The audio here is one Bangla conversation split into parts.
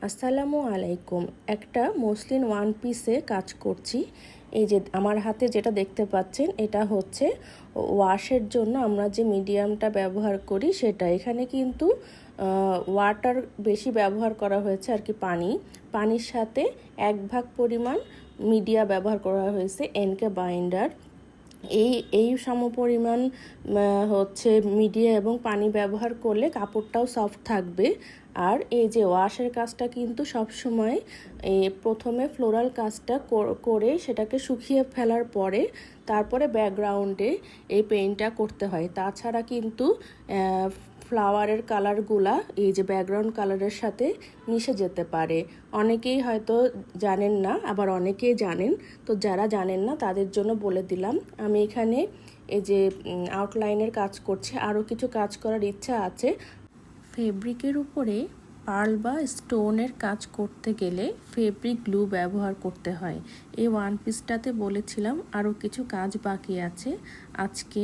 আসসালামু আলাইকুম। একটা মসলিন ওয়ান পিসে কাজ করছি। এই যে আমার হাতে যেটা দেখতে পাচ্ছেন এটা হচ্ছে ওয়াশের জন্য আমরা যে মিডিয়ামটা ব্যবহার করি সেটা। এখানে কিন্তু ওয়াটার বেশি ব্যবহার করা হয়েছে আর কি, পানির সাথে 1 ভাগ পরিমাণ মিডিয়া ব্যবহার করা হয়েছে এনকে বাইন্ডার। এই সমপরিমাণ হচ্ছে মিডিয়া এবং পানি ব্যবহার করলে কাপড়টাও সফট থাকবে। আর এই যে ওয়াশের কাজটা কিন্তু সবসময় প্রথমে ফ্লোরাল কাজটা করে সেটাকে শুকিয়ে ফেলার পরে তারপরে ব্যাকগ্রাউন্ডে এই পেইন্টটা করতে হয়। তাছাড়া কিন্তু ফ্লাওয়ারের কালারগুলা এই যে ব্যাকগ্রাউন্ড কালারের সাথে মিশে যেতে পারে। অনেকেই হয়তো জানেন না, আবার অনেকেই জানেন। তো যারা জানেন না তাদের জন্য বলে দিলাম। আমি এখানে এই যে আউটলাইনের কাজ করছি, আরও কিছু কাজ করার ইচ্ছা আছে। ফেব্রিকের উপরে পার্ল বা স্টোনের কাজ করতে গেলে ফেব্রিক গ্লু ব্যবহার করতে হয়। এই ওয়ান পিসটাতে বলেছিলাম আরও কিছু কাজ বাকি আছে। আজকে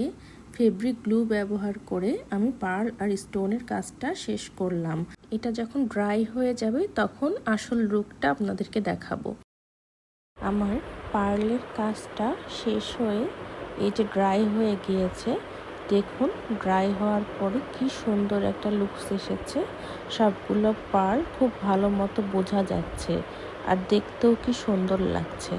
ফেব্রিক গ্লু ব্যবহার করে আমি পার্ল আর স্টোনের কাজটা শেষ করলাম। এটা যখন ড্রাই হয়ে যাবে তখন আসল লুকটা আপনাদেরকে দেখাবো। আমার পার্লের কাজটা শেষ হয়ে এই যে ড্রাই হয়ে গিয়েছে। দেখুন ড্রাই হওয়ার পরে কি সুন্দর একটা লুকস এসেছে। সবগুলো পার্ল খুব ভালো মতো বোঝা যাচ্ছে আর দেখতেও কি সুন্দর লাগছে।